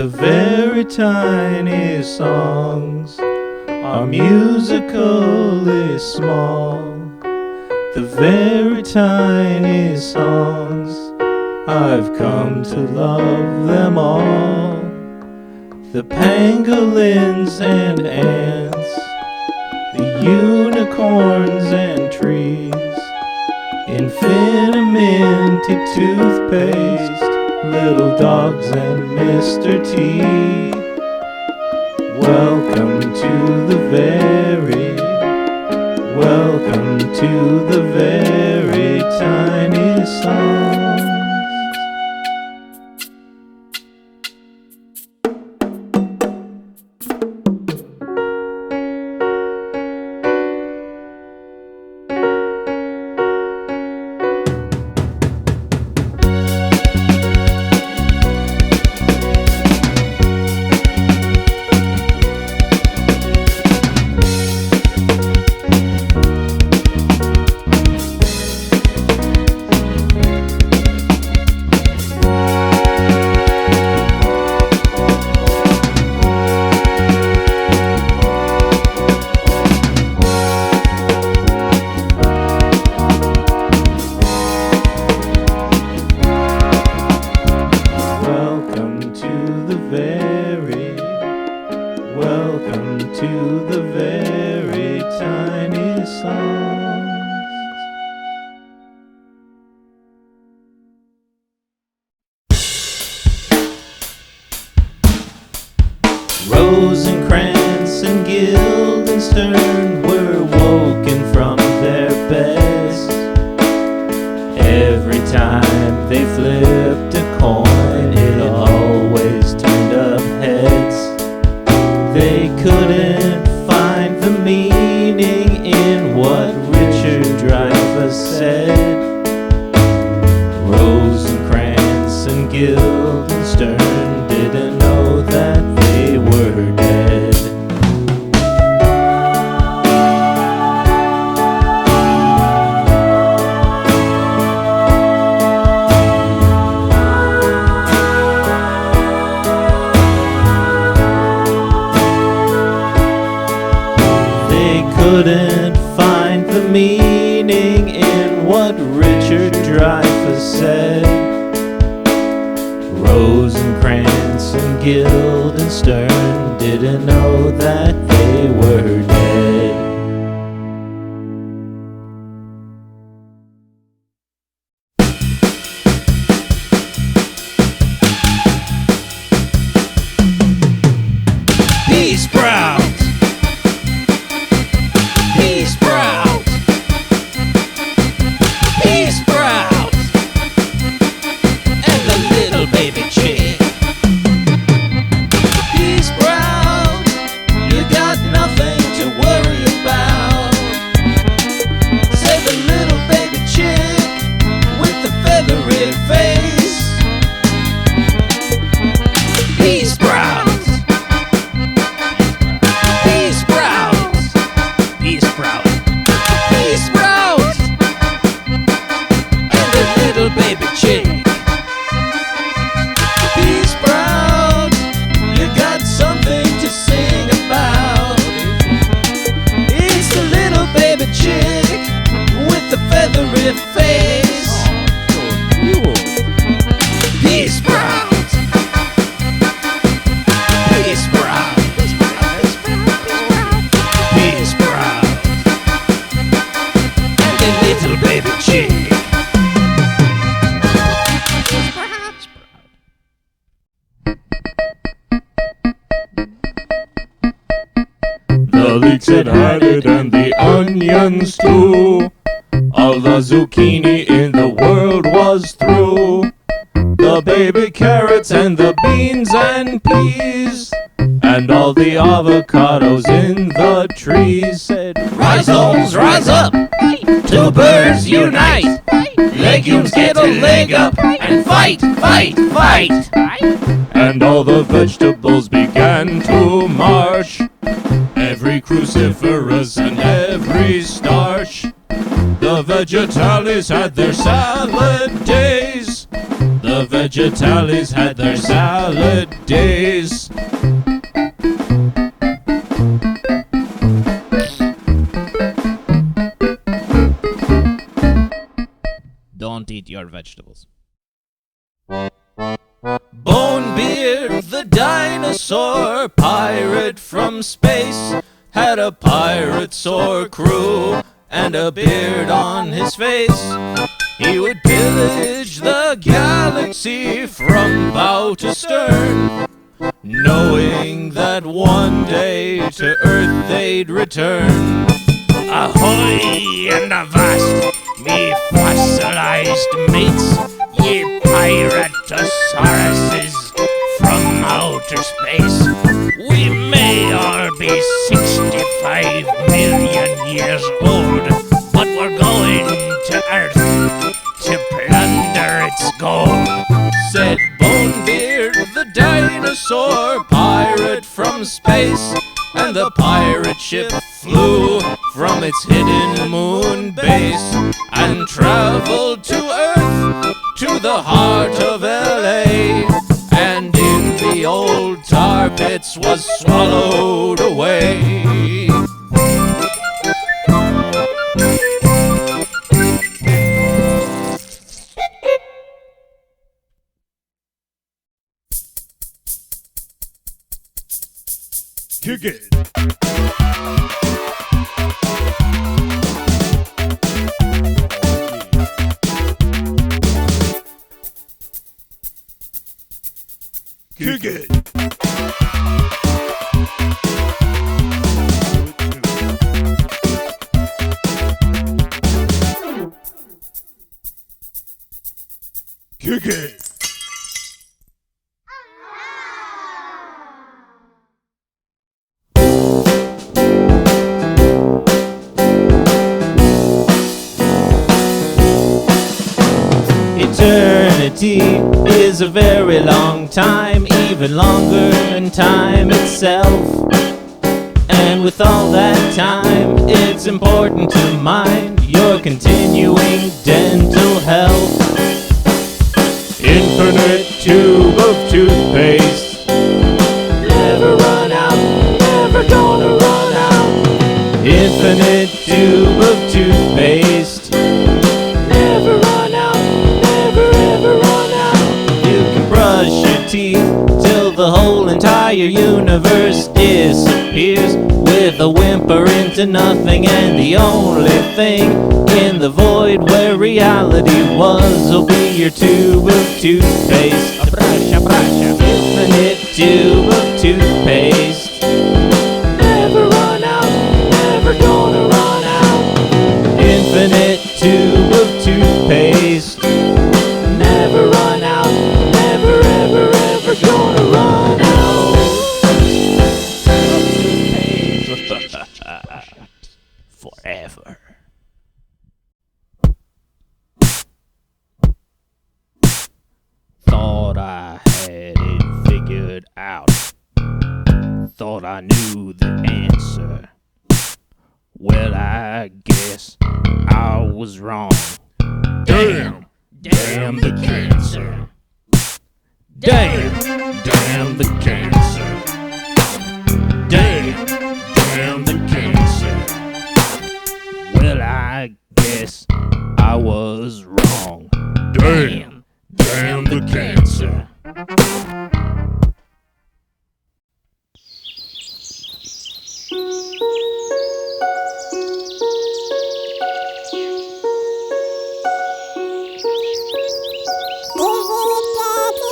The very tiniest songs are musically small. The very tiniest songs, I've come to love them all. The pangolins and ants, the unicorns and trees, infinity toothpaste, little dogs and Mr. T. Welcome to the very tiny songs. Welcome to the very tiny songs. Rosencrantz and Guildenstern were woken from their beds. Every time they flipped a coin, it always turned up heads. They couldn't find the meaning in what Richard Dreyfuss said. Rosencrantz and Guildenstern didn't know that they were dead. Couldn't find the meaning in what Richard Dreyfuss said. Rosencrantz and Guildenstern didn't know that they were dead. Pea sprouts! The leeks had had it and the onions too. All the zucchini in the world was through. The baby carrots and the beans and peas, and all the avocados in the trees said, "Rhizomes, rise up! Tubers, unite! Legumes, get a leg up and fight, fight, fight!" And all the vegetables began to march, every cruciferous and every starch. The vegetales had their salad days, the the Vegetales had their salad days. Don't eat your vegetables. Bonebeard, the dinosaur pirate from space, had a pirate sore crew and a beard on his face. He would pillage the galaxy from bow to stern, knowing that one day to Earth they'd return. Ahoy and avast, me fossilized mates, ye piratosauruses from outer space. We may all be 65 million years old, but we're going to Earth to plunder its gold, said Bonebeard, the dinosaur pirate from space. And the pirate ship flew from its hidden moon base and traveled to Earth, to the heart of L.A. And in the old tar pits was swallowed away. Kick it. Kick it. Kick it. Eternity is a very long time, even longer than time itself. And with all that time, it's important to mind your continuing dental health. Infinite tube of toothpaste, never run out, never gonna run out. Infinite tube of toothpaste, never run out, never ever run out. You can brush your teeth till the whole entire universe disappears with a whimper into nothing, and the only thing in the void where reality was will be your tube of toothpaste. A brush, infinite tube of toothpaste, never run out, never gonna run out. Infinite tube of toothpaste, never run out, never ever ever gonna run out. Forever. Thought I had it figured out. Thought I knew the answer. Well, I guess I was wrong. Damn, damn the cancer. Damn, damn the cancer. Damn, damn the cancer. Well, I guess I was wrong. Damn, damn the cancer. Global warming.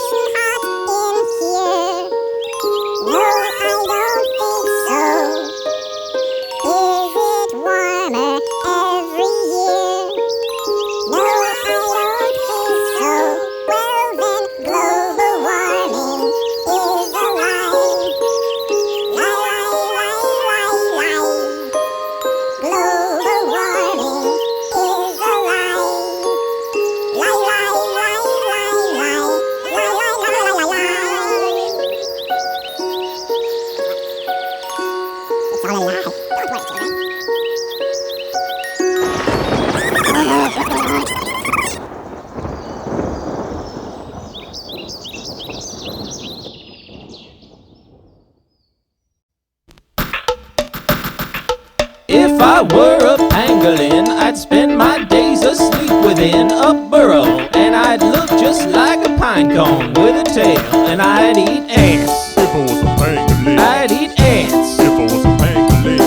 I were a pangolin, I'd spend my days asleep within a burrow, and I'd look just like a pine cone with a tail, and I'd eat ants. If I was a pangolin. I'd eat ants. If I was a pangolin.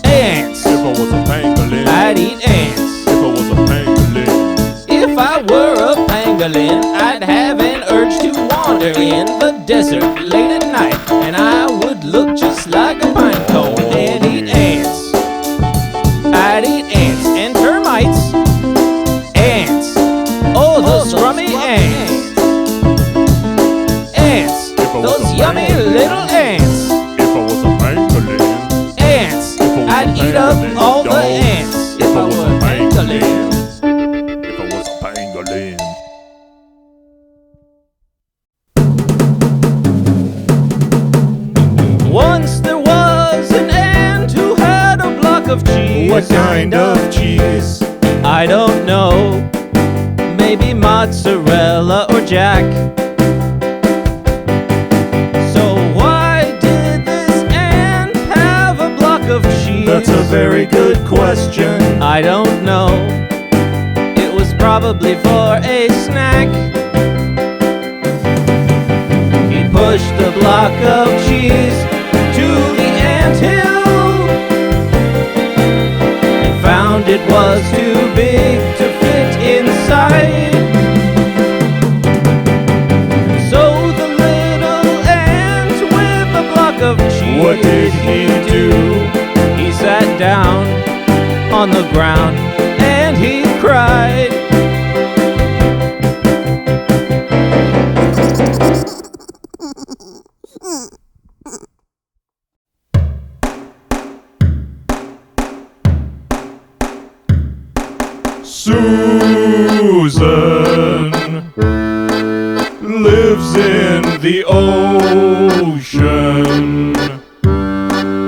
Ants. If I was a pangolin. I'd eat ants. If I was a pangolin. If I were a pangolin, I'd have an urge to wander in the desert late at night, and I would look just like a pine cone and eat ants. I'd eat ants and termites. Ants. Oh, those scrummy ants. Ants. Those yummy little ants. If I was a pangolin. Ants. I'd eat up all the ants if I were a pangolin. If I was a pangolin. Once there was an ant who had a block of cheese. What kind of cheese? I don't know. Maybe mozzarella or jack. So why did this ant have a block of cheese? That's a very good question. I don't know. It was probably for a snack. He pushed the block of cheese to the anthill, and found it was too big to fit inside. So the little ant with the block of cheese, What did he do? He sat down on the ground and he cried. Susan lives in the ocean,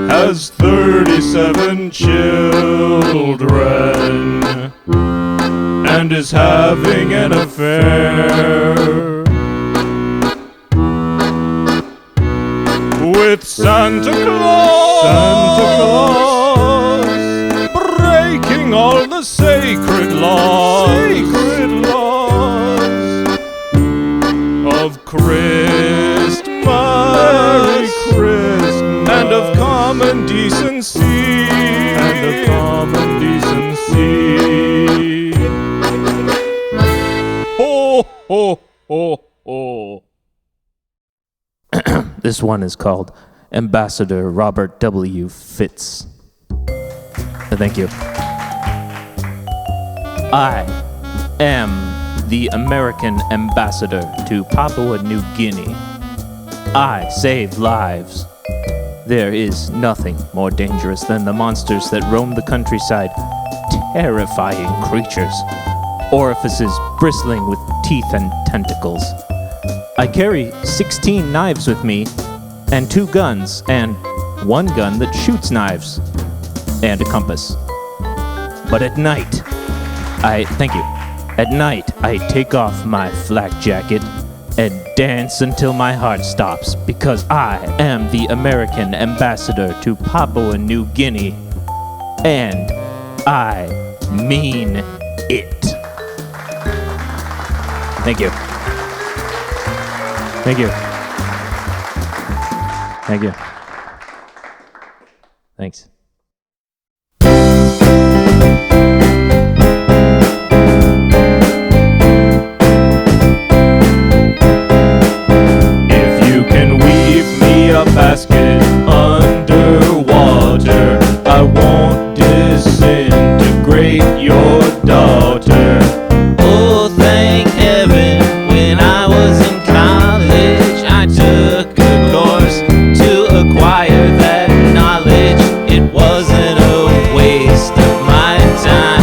has 37 children, and is having an affair with Santa Claus. Santa Claus, breaking all the sacred laws. Sacred laws of Christmas. Merry Christmas. And of common decency. And of common decency. Ho, ho, ho, ho. This one is called Ambassador Robert W. Fitz. Thank you. I am the American ambassador to Papua New Guinea. I save lives. There is nothing more dangerous than the monsters that roam the countryside. Terrifying creatures. Orifices bristling with teeth and tentacles. I carry 16 knives with me, and 2 guns, and 1 gun that shoots knives, and a compass. But at night, At night, I take off my flak jacket and dance until my heart stops, because I am the American ambassador to Papua New Guinea, and I mean it. Thank you. Thank you. Thank you. Thanks. A basket underwater, I won't disintegrate your daughter. Oh, thank heaven, when I was in college, I took a course to acquire that knowledge. It wasn't a waste of my time,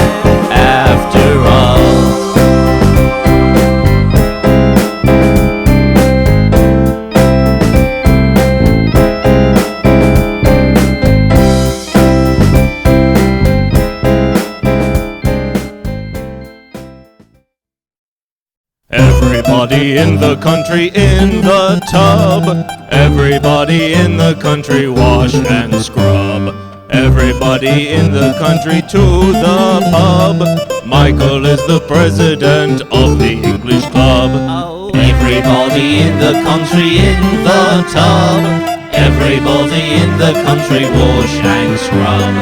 after all. Everybody in the country in the tub. Everybody in the country wash and scrub. Everybody in the country to the pub. Michael is the president of the English club. Everybody in the country in the tub. Everybody in the country wash and scrub.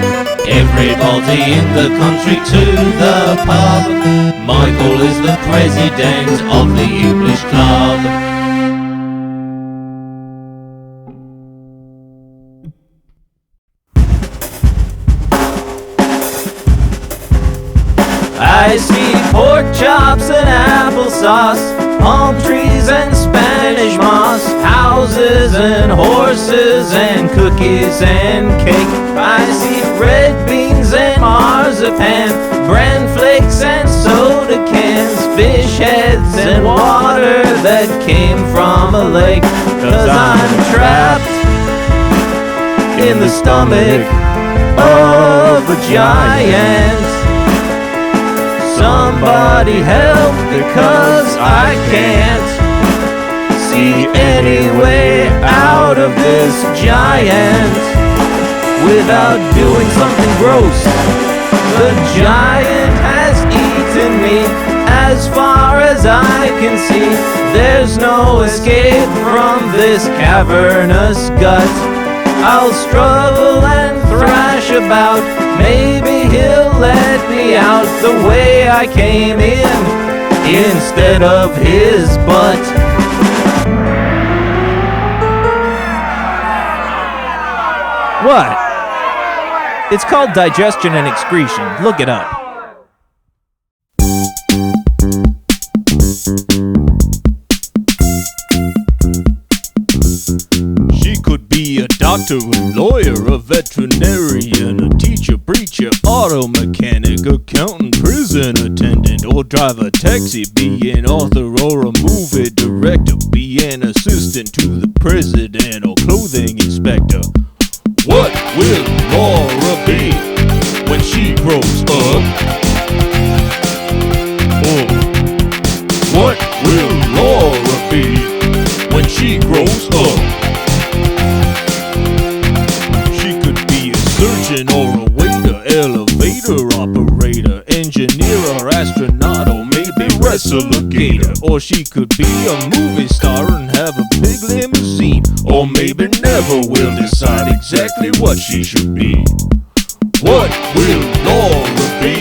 Everybody in the country to the pub. Michael is the president of the English club. I see pork chops and applesauce, palm trees and Spanish moss, houses and horses and cookies and cake. I see red beans and marzipan, bran flakes and soda cans, fish heads and water that came from a lake. 'Cause I'm trapped in the stomach of a giant. Somebody help, because I can't see any way out of this giant without doing something gross. The giant has eaten me. As far as I can see, there's no escape from this cavernous gut. I'll struggle and thrash about. Maybe he'll let me out the way I came in, instead of his butt. What? It's called digestion and excretion. Look it up. She could be a doctor, a lawyer, a veterinarian, a teacher, preacher, auto mechanic, accountant, prison attendant, or drive a taxi, be an author or a movie director, be an assistant to the president or clothing inspector. What will Laura be when she grows up? Oh. What will Laura be when she grows up? She could be a surgeon or a waiter, elevator operator, engineer or astronaut, or maybe wrestle a gator. Or she could be a movie star and have a big limousine, or maybe never will decide exactly what she should be. What will Laura be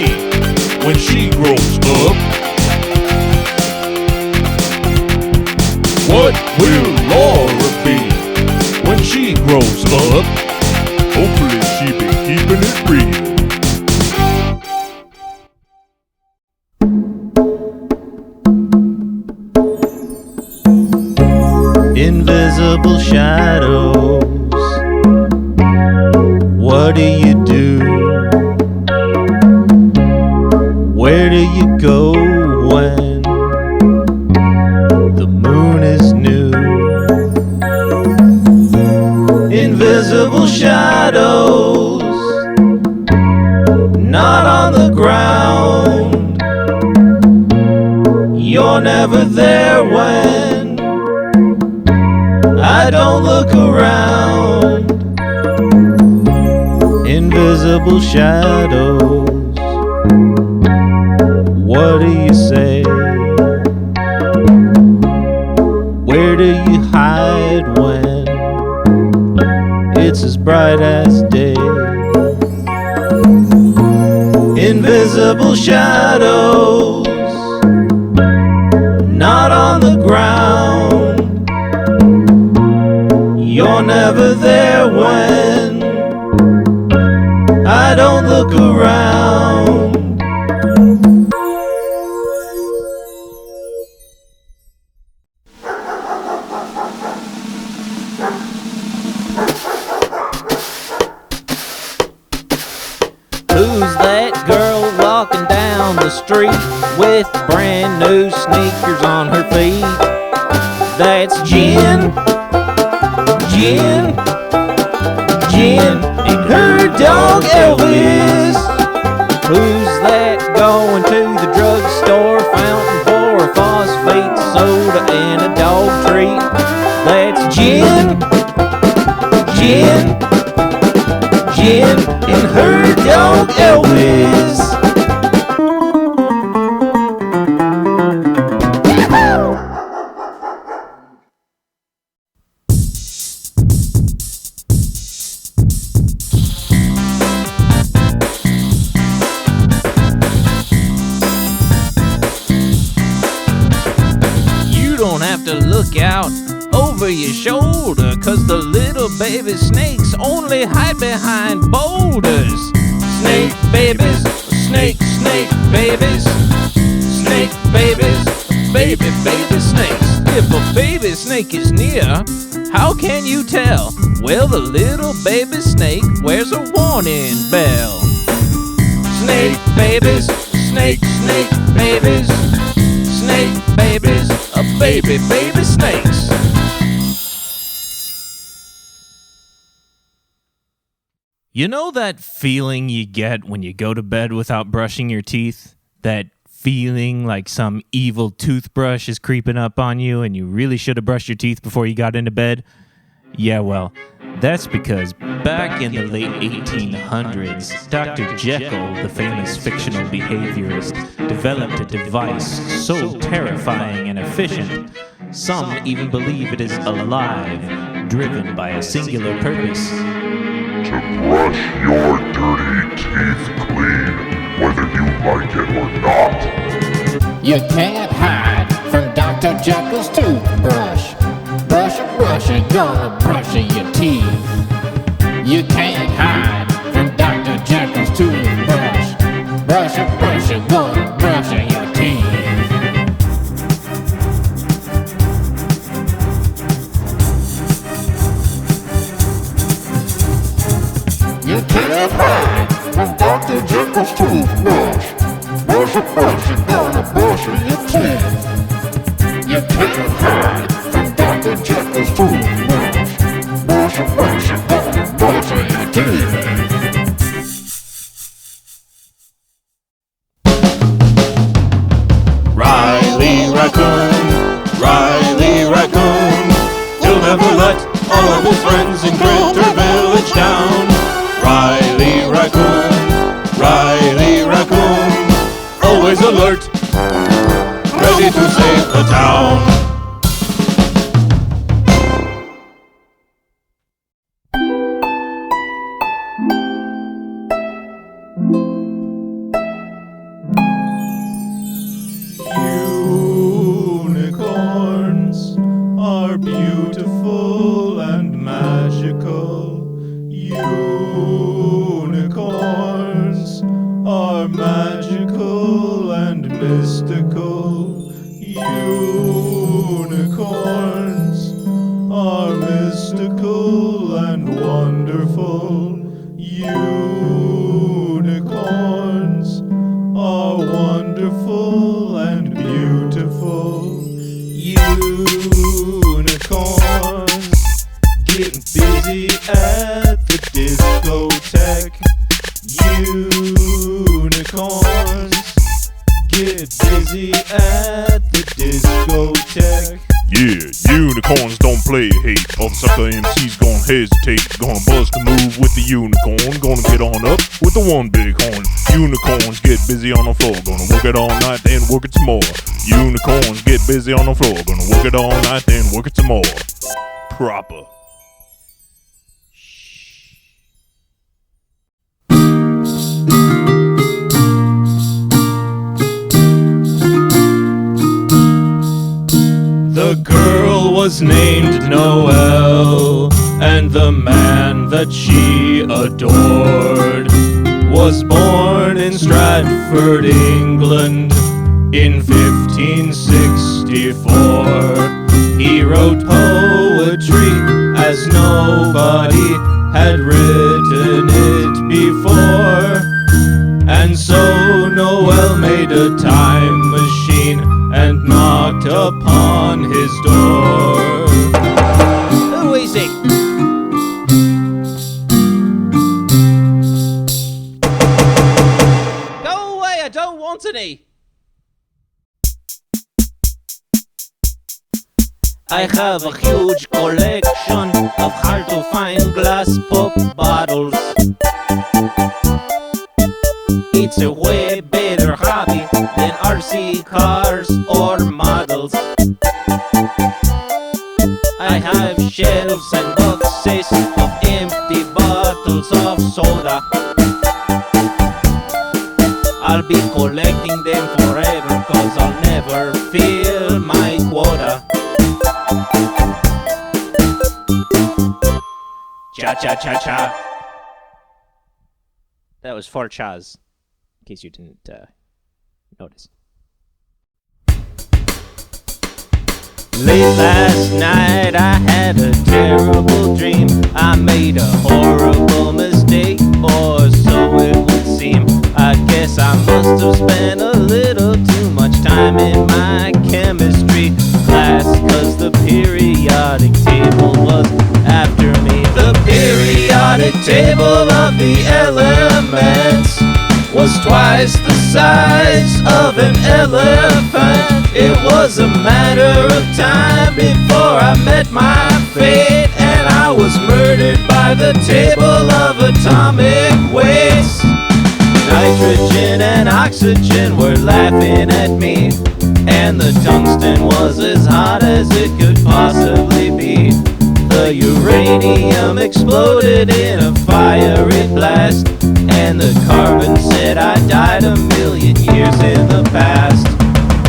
when she grows up? What will Laura be when she grows up? Hopefully she be keeping it real. Invisible shadows, what do you do? Where do you go when the moon is new? Invisible shadows, not on the ground. You're never there when I don't look around. Invisible shadows, what do you say? Where do you hide when it's as bright as day? Invisible shadows, not on the ground. You're never there when I don't look around. Who's that girl walking down the street with brand new sneakers on her feet? That's Jen. Jen and her dog Elvis. Who's that going to the drugstore fountain for a phosphate soda and a dog treat? That's Jen and her dog Elvis. You don't have to look out over your shoulder, 'cause the little baby snakes only hide behind boulders. Snake babies, snake babies, snake babies, baby snakes. If a baby snake is near, how can you tell? Well, the little baby snake wears a warning bell. Snake babies, snake babies, snake babies, baby snakes. You know that feeling you get when you go to bed without brushing your teeth? That feeling like some evil toothbrush is creeping up on you and you really should have brushed your teeth before you got into bed? Yeah, well, that's because back in the late 1800s, Dr. Jekyll, the famous fictional behaviorist, developed a device so terrifying and efficient, some even believe it is alive, driven by a singular purpose. To brush your dirty teeth clean, whether you like it or not. You can't hide from Dr. Jekyll's toothbrush. Brush it, gonna brush your teeth. You can't hide from Dr. Jekyll's toothbrush. Brush it, gonna brush your teeth. You can't hide from Dr. Jekyll's toothbrush. Brush it, gonna brush your teeth. You can't hide from Dr. Jekyll's toothbrush. Brush it, gonna brush your teeth. Riley Raccoon, he'll never let all of his friends in Critter Village down. Riley Raccoon, always alert, ready to save the town. Unicorns are beautiful and magical. Unicorns are magical and mystical. Unicorns are mystical and wonderful. Unicorns are wonderful and beautiful. Unicorns get busy at the discotheque. Unicorns get busy at the discotheque. Yeah, unicorns don't play hate. All the sucker MCs gon' hesitate. Gonna bust a move with the unicorn. Gonna get on up with the one big horn. Unicorns get busy on the floor. Gonna work it all night, then work it some more. Unicorns get busy on the floor. Gonna work it all night, then work it some more. Proper. The girl was named Noel, and the man that she adored was born in Stratford, England in 1564. He wrote poetry as nobody had written it before, and so Noel made a time machine and knocked upon his door. Who is it? Go away, I don't want any. I have a huge collection of hard to find glass pop bottles. It's a way better hobby than RC cars or models. I have shelves and boxes of empty bottles of soda. I'll be collecting them forever, 'cause I'll never fill my quota. Cha-cha-cha-cha. That was 4 chas, in case you didn't notice. Late last night I had a terrible dream. I made a horrible mistake, or so it would seem. I guess I must have spent a little too much time in my chemistry class, 'cause the periodic table was after me. The periodic table of the elements was twice the size of an elephant. It was a matter of time before I met my fate, and I was murdered by the table of atomic weights. Nitrogen and oxygen were laughing at me, and the tungsten was as hot as it could possibly be. The uranium exploded in a fiery blast, and the carbon said I died a million years in the past.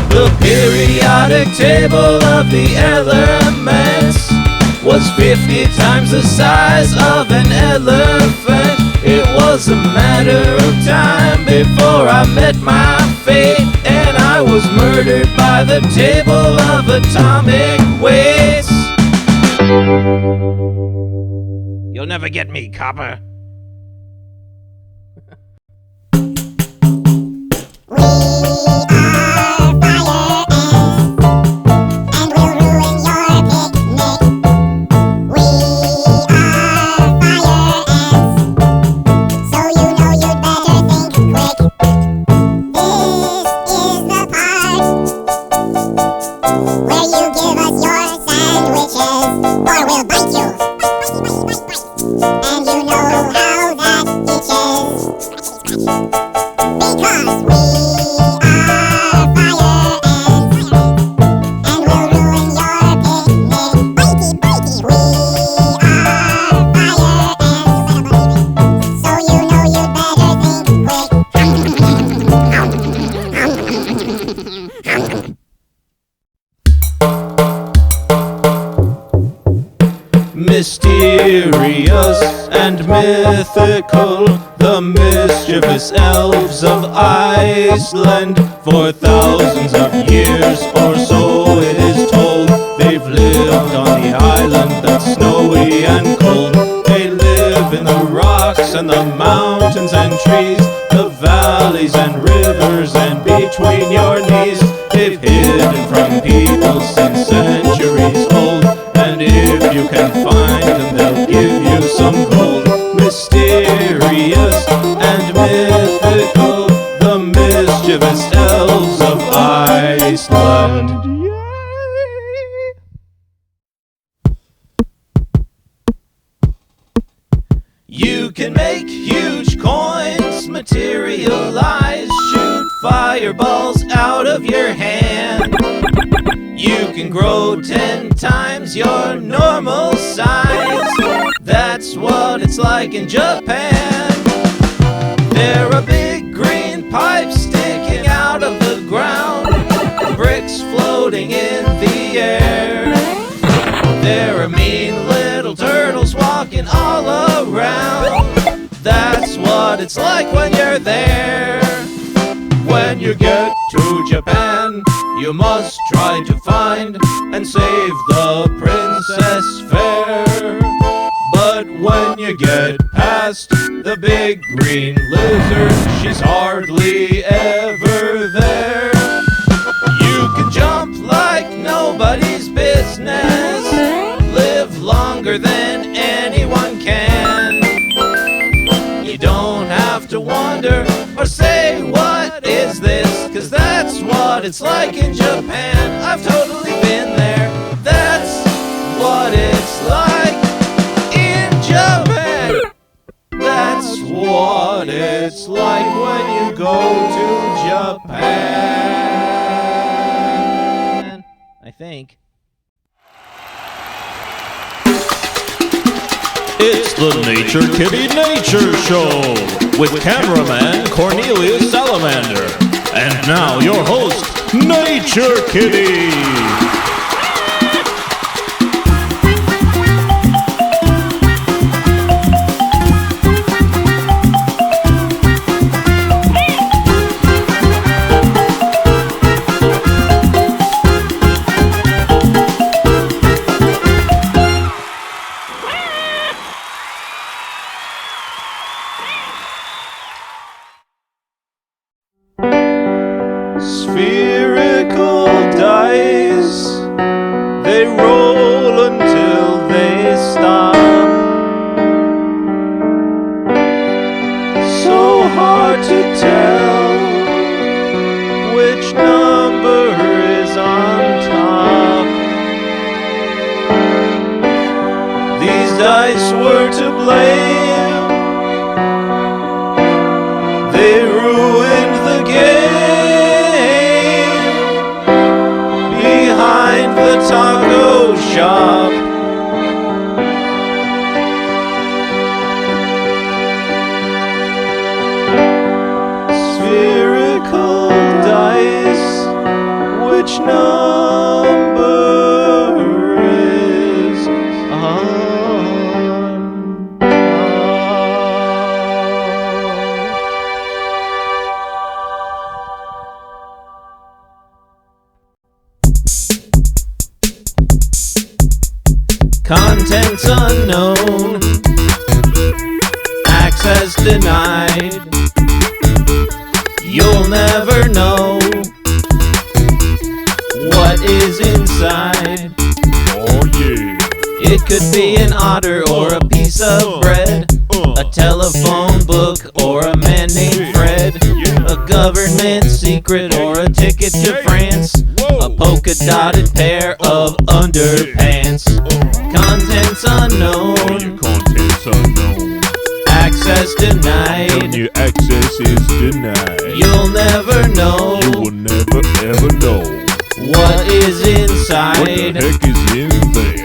The periodic table of the elements was 50 times the size of an elephant. It was a matter of time before I met my fate, and I was murdered by the table of atomic weights. You'll never get me, copper. Mysterious and mythical, the mischievous elves of Iceland. For thousands of years or so it is told, they've lived on the island that's snowy and cold. They live in the rocks and the mountains and trees, the valleys and rivers and between your knees. They've hidden from people since centuries old, and if you can find them, they'll give you some gold. Mysterious and mythical, the mischievous elves of Iceland. You can make huge coins materialize, shoot fireballs out of your hand. You can grow 10 times your normal size. That's what it's like in Japan. There are big green pipes sticking out of the ground, bricks floating in the air. There are mean little turtles walking all around. That's what it's like when you're there. When you get to Japan, you must try to find and save the Princess Fair. But when you get past the big green lizard, she's hardly ever there. You can jump like nobody's business, live longer than anyone can. You don't have to wonder or say, what is this? 'Cause that's what it's like in Japan. I've totally been there. That's what it's like in Japan. That's what what it's like when you go to Japan. I think. It's the Nature Kitty Nature Show with cameraman Cornelius Salamander. And now your host, Nature Kitty. Spherical dice, they roll until they stop. So hard to tell which number is on top. These dice were to blame, they ruined the game behind the taco shop. Spherical dice, which number is on Contents unknown, access denied. You'll never know what is inside. Oh yeah. It could be an otter or a piece of bread, a telephone book or a man named Fred, a government secret or a ticket to France, a polka-dotted pair of underpants. Contents unknown, Contents unknown. access denied. Your access is denied. You'll never know You will never ever know what is what the inside. heck is in there.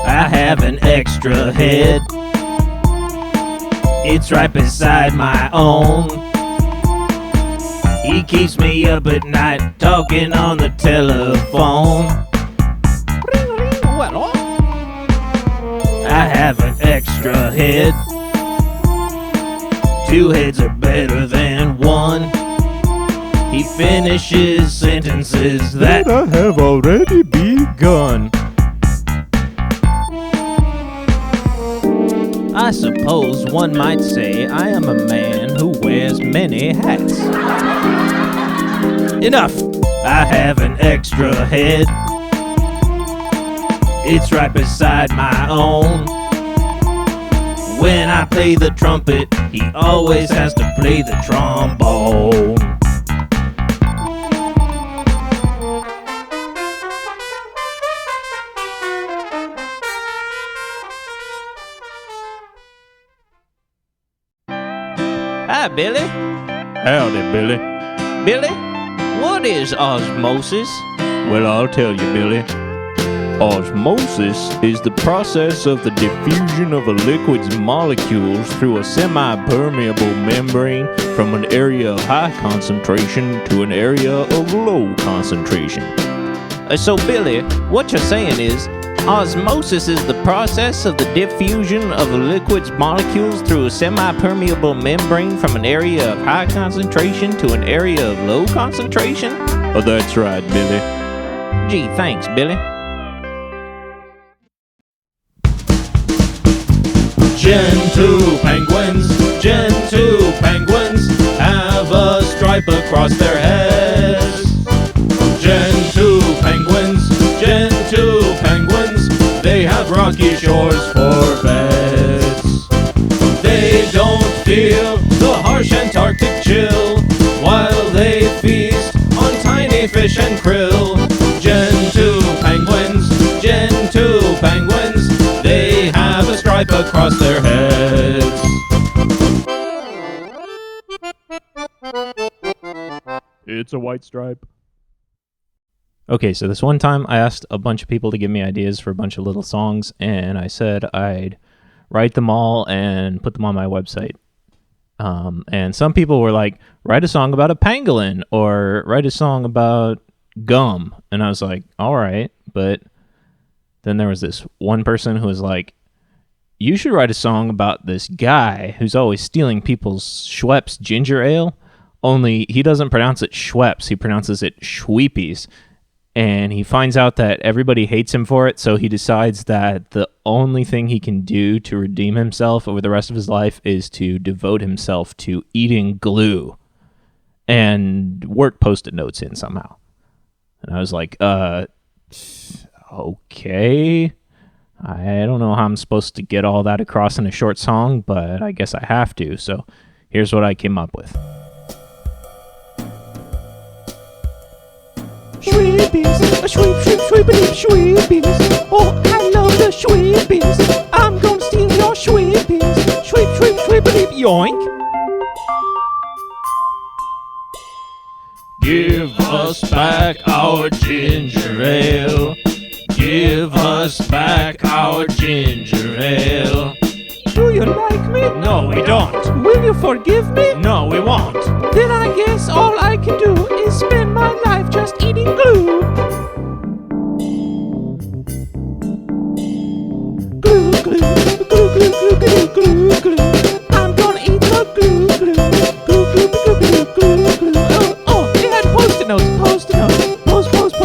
I have an extra head, it's right beside my own. He keeps me up at night talking on the telephone. I have an extra head, two heads are better than one. He finishes sentences that I have already begun. I suppose one might say I am a man who wears many hats. Enough! I have an extra head, it's right beside my own. When I play the trumpet, he always has to play the trombone. Hi, Billy. Howdy, Billy. Billy, what is osmosis? Well, I'll tell you, Billy. Osmosis is the process of the diffusion of a liquid's molecules through a semi-permeable membrane from an area of high concentration to an area of low concentration. So, Billy, what you're saying is, osmosis is the process of the diffusion of a liquid's molecules through a semi-permeable membrane from an area of high concentration to an area of low concentration? Oh, that's right, Billy. Gee, thanks, Billy. Gentoo penguins have a stripe across their heads. Gentoo penguins, they have rocky shores for beds. They don't feel the harsh Antarctic chill while they feast on tiny fish and krill. Gentoo penguins, they have a stripe across their heads. It's a white stripe. Okay, so this one time I asked a bunch of people to give me ideas for a bunch of little songs, and I said I'd write them all and put them on my website. And some people were like, write a song about a pangolin, or write a song about gum. And I was like, all right, but then there was this one person who was like, you should write a song about this guy who's always stealing people's Schweppes ginger ale, only he doesn't pronounce it Schweppes, he pronounces it Schweepies. And he finds out that everybody hates him for it, so he decides that the only thing he can do to redeem himself over the rest of his life is to devote himself to eating glue and work Post-it notes in somehow. And I was like, okay. I don't know how I'm supposed to get all that across in a short song, but I guess I have to. So here's what I came up with. Schweepies, schweepies. Oh, I love the schweepies. I'm gonna steal your schweepies. Schweep, yoink. Give us back our ginger ale. Give us back our ginger ale. Do you like me? No, we don't. Will you forgive me? No, we won't. Then I guess all I can do is spend my life just eating glue. Glue, glue, glue, glue, glue, glue, glue, glue. I'm gonna eat the glue, glue, glue, glue, glue, glue, glue, glue. Oh, it had post-it notes, post-it notes, post-it notes,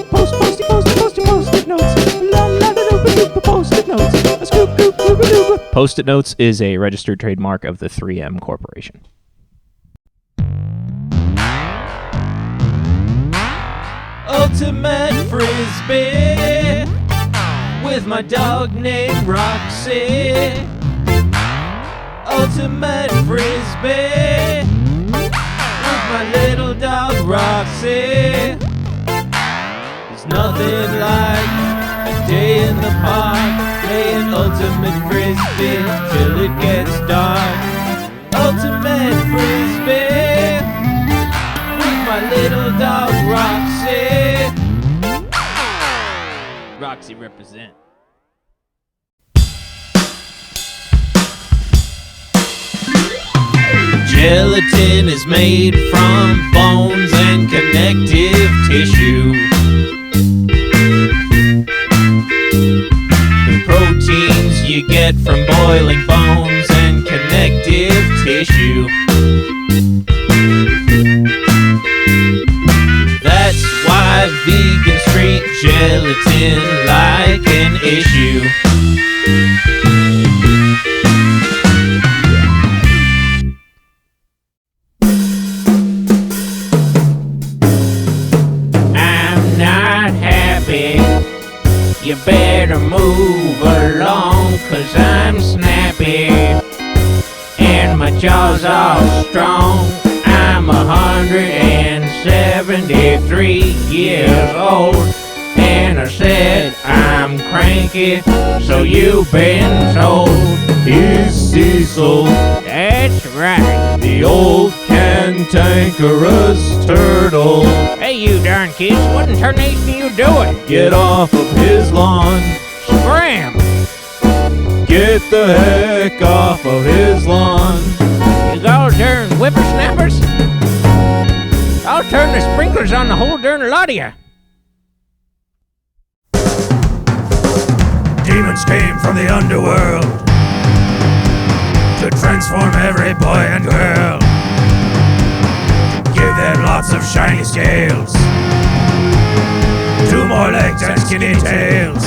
post-it notes, la la la la, post-it notes, a scoop, goop, goop, goop. Post-it notes is a registered trademark of the 3M Corporation. Ultimate frisbee with my dog named Roxy. Ultimate frisbee with my little dog Roxy. There's nothing like a day in the park playing ultimate frisbee till it gets dark. Ultimate frisbee with my little dog Roxy. Roxy represent. Gelatin is made from bones and connective tissue. The proteins you get from boiling bones and connective tissue. That's why vegans treat gelatin like an issue. I'm not happy. You better move along, 'cause I'm snappy and my jaws are strong. I'm 173 years old, and I said I'm cranky, so you've been told. He's Cecil, That's right. the old cantankerous turtle. Hey, you darn kids, what in tarnation are you doing? Get off of his lawn. Scram! Get the heck off of his lawn. You all darn whippersnappers. I'll turn the sprinklers on the whole darn lot of you. Demons came from the underworld to transform every boy and girl, to give them lots of shiny scales, 2 more legs and skinny tails.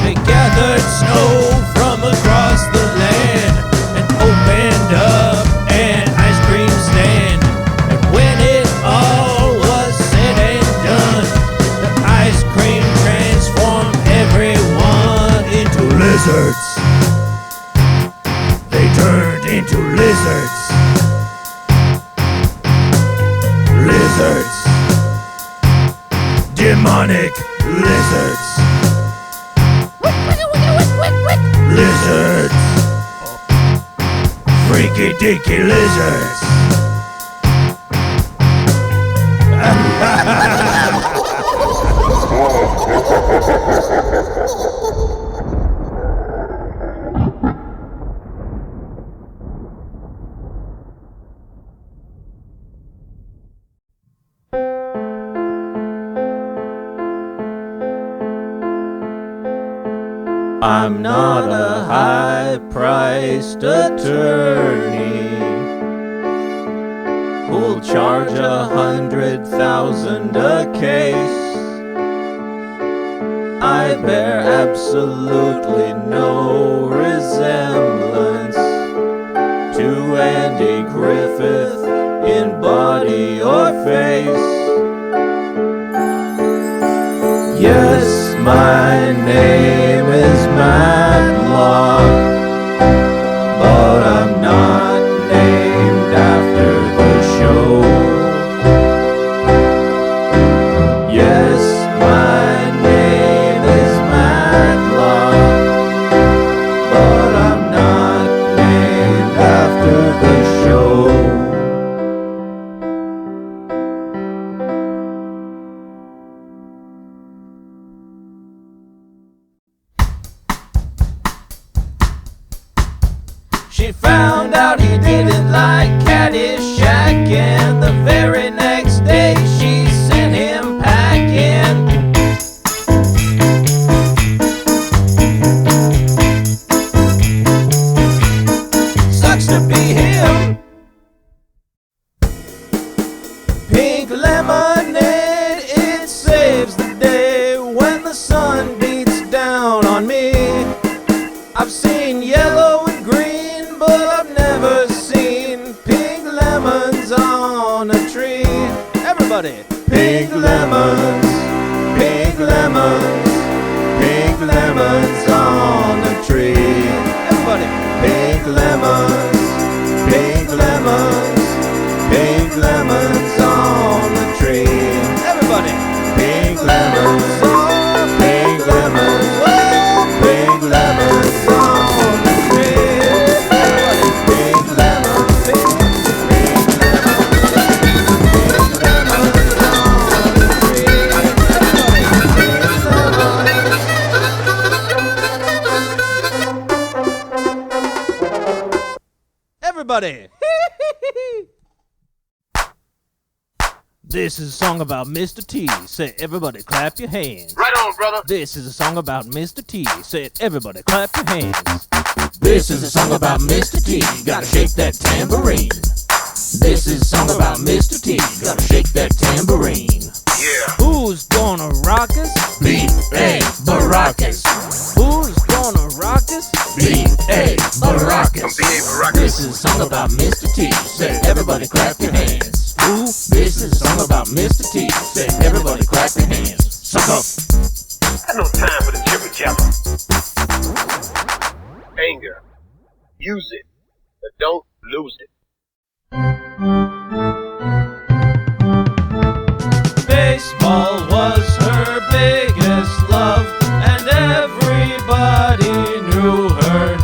They gathered snow from across the land and opened up an ice cream stand. And when it all was said and done, the ice cream transformed everyone into lizards. They turned into lizards. Lizards. Demonic lizards. Lizards. Freaky deaky lizards. I'm not a high-priced attorney who'll charge 100,000 a case. I bear absolutely no resemblance to Andy Griffith in body or face. Yes, my name is Matlock, but I'm not named after the show. Yes, my name is Matlock, but I'm not named after the show. She found out he didn't like Caddyshack, and the very next day she sent him packing. Sucks to be him. Pink lemonade, it saves the day when the sun beats down on me. I've seen yellow and green, but I've never seen pink lemons on a tree. Everybody! Pink lemons, pink lemons, pink lemons on a tree. Everybody! Pink lemons, pink lemons, pink lemons on a tree. Everybody! Pink lemons, oh, pink lemons, oh, pink lemons on a tree. Everybody! Pink lemons, pink lemons on a tree. Everybody! This is a song about Mr. T. Say, everybody clap your hands. Right on, brother. This is a song about Mr. T. Say, everybody clap your hands. This is a song about Mr. T. Gotta shake that tambourine. This is a song about Mr. T. Gotta shake that tambourine. Yeah. Who's gonna rock us? B.A. Baracus. Who's gonna rock us? B.A. Baracus. B.A. Baracus. This is a song about Mr. T. Say, everybody clap your hands. Who? This is a song about Mr. T. Say, everybody clap your hands. Suck up. I no time for the jibber jabber. Anger. Use it, but don't lose it. Baseball was her biggest love, and everybody knew her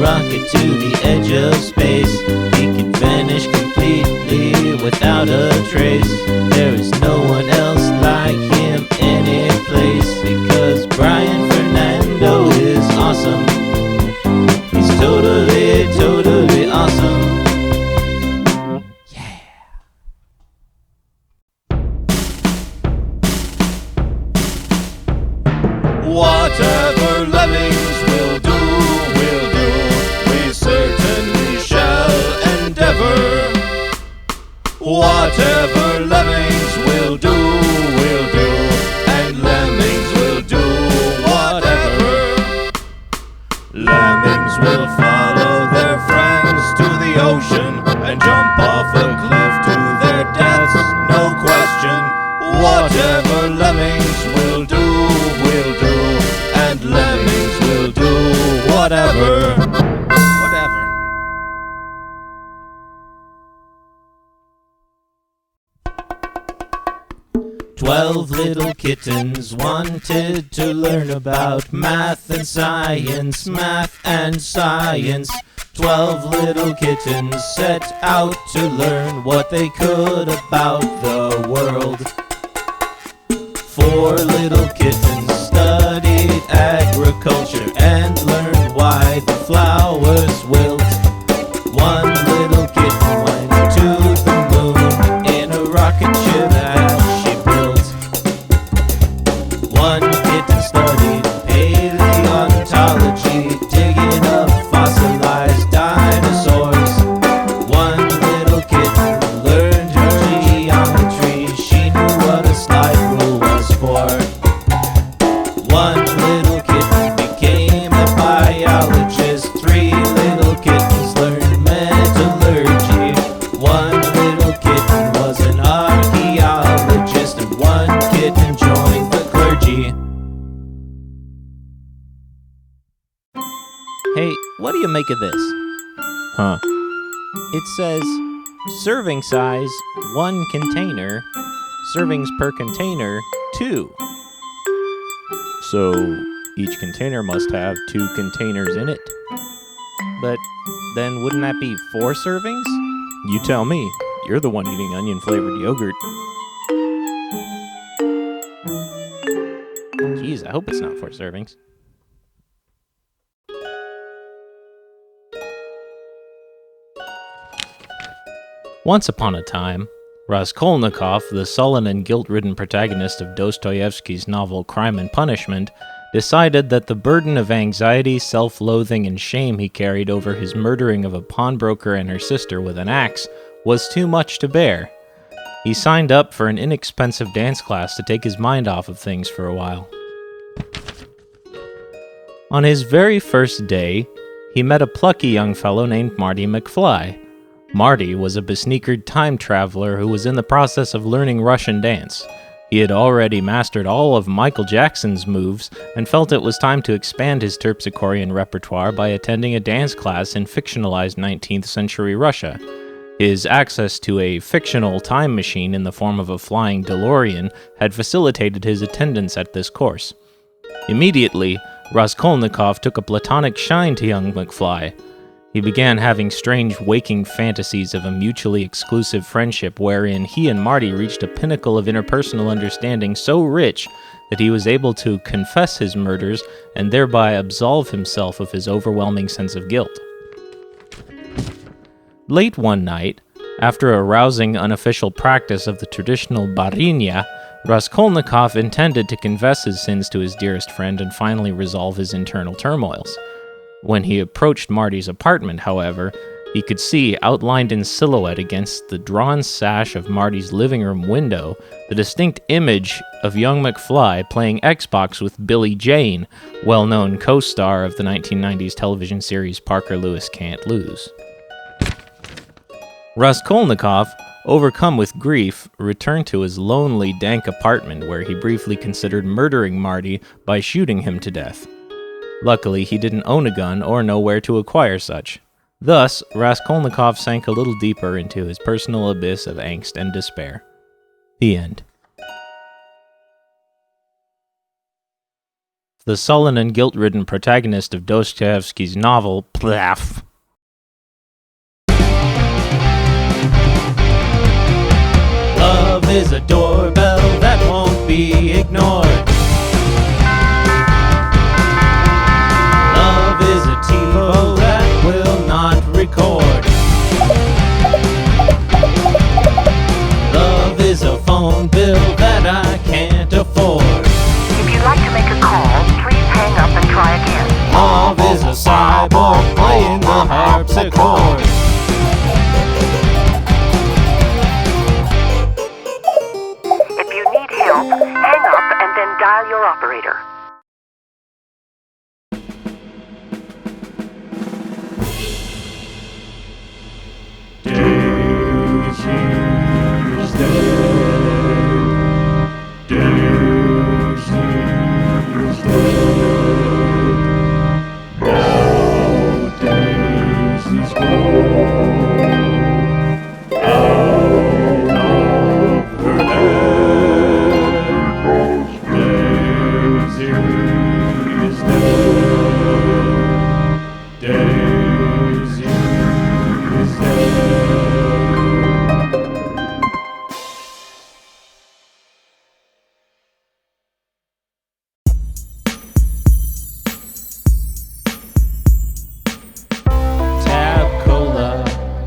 rocket to the edge of space. He can vanish completely without a trace. There is no one else like him any place, because Brian Fernando is awesome. He's totally, totally awesome. Whatever lemmings will do, we certainly shall endeavor. Whatever lemmings will do, and lemmings will do whatever. Lemmings will follow their friends to the ocean and jump off a cliff to their deaths, no question. Whatever lemmings will do, and lemmings will do whatever. Whatever. 12 little kittens wanted to learn about math and science, math and science. 12 little kittens set out to learn what they could about the world. 4 little kittens studied agriculture and learned why the flowers wilt. 1 little kitten went to the moon in a rocket ship that she built. 1 kitten studied paleontology, digging up fossilized dinosaurs. 1 little kitten learned her geometry, she knew what a slide rule was for. 1 little kitten became a biologist. 3 little kittens learned metallurgy. 1 little kitten was an archaeologist, and 1 kitten joined the clergy. Hey, what do you make of this? Huh. It says, serving size, 1 container. Servings per container, 2. So each container must have 2 containers in it. But then wouldn't that be 4 servings? You tell me. You're the one eating onion-flavored yogurt. Jeez, I hope it's not 4 servings. Once upon a time, Raskolnikov, the sullen and guilt-ridden protagonist of Dostoevsky's novel Crime and Punishment, decided that the burden of anxiety, self-loathing, and shame he carried over his murdering of a pawnbroker and her sister with an axe was too much to bear. He signed up for an inexpensive dance class to take his mind off of things for a while. On his very first day, he met a plucky young fellow named Marty McFly. Marty was a besneakered time traveler who was in the process of learning Russian dance. He had already mastered all of Michael Jackson's moves and felt it was time to expand his terpsichorean repertoire by attending a dance class in fictionalized 19th century Russia. His access to a fictional time machine in the form of a flying DeLorean had facilitated his attendance at this course. Immediately, Raskolnikov took a platonic shine to young McFly. He began having strange waking fantasies of a mutually exclusive friendship wherein he and Marty reached a pinnacle of interpersonal understanding so rich that he was able to confess his murders and thereby absolve himself of his overwhelming sense of guilt. Late one night, after a rousing unofficial practice of the traditional barinya, Raskolnikov intended to confess his sins to his dearest friend and finally resolve his internal turmoils. When he approached Marty's apartment, however, he could see, outlined in silhouette against the drawn sash of Marty's living room window, the distinct image of young McFly playing Xbox with Billie Jane, well-known co-star of the 1990s television series Parker Lewis Can't Lose. Raskolnikov, overcome with grief, returned to his lonely, dank apartment where he briefly considered murdering Marty by shooting him to death. Luckily, he didn't own a gun or know where to acquire such. Thus, Raskolnikov sank a little deeper into his personal abyss of angst and despair. The end. the sullen and guilt-ridden protagonist of Dostoevsky's novel, Plaf. Love is a doorbell that won't be ignored. Love is a TiVo that will not record. Love is a phone bill that I can't afford. If you'd like to make a call, please hang up and try again. Love is a cyborg playing the harpsichord. If you need help, hang up and then dial your operator.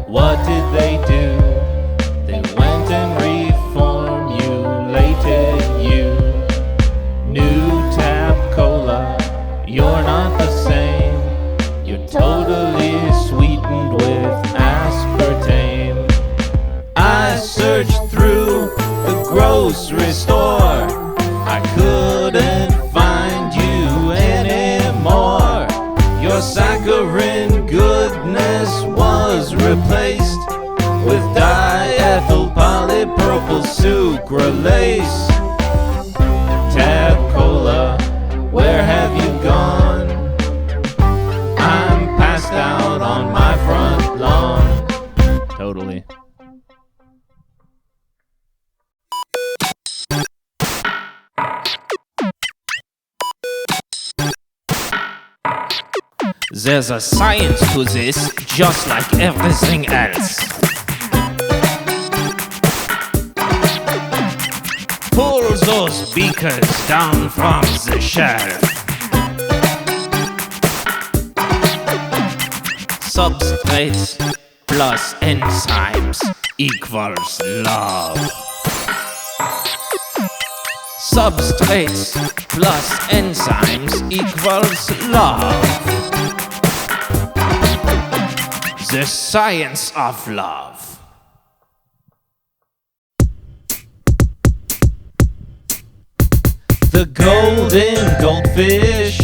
What did they do? They went and reformulated you. New Tab Cola, you're not the same. You're totally sweetened with aspartame. I searched through the grocery store. I couldn't find you anymore. Your saccharine goodness was replaced with diethyl polypropyl sucralase. Tab Cola, where have you gone? I'm passed out on my front lawn. Totally. There's a science to this, just like everything else. Pull those beakers down from the shelf. Substrates plus enzymes equals love. Substrates plus enzymes equals love. The science of love. The golden goldfish,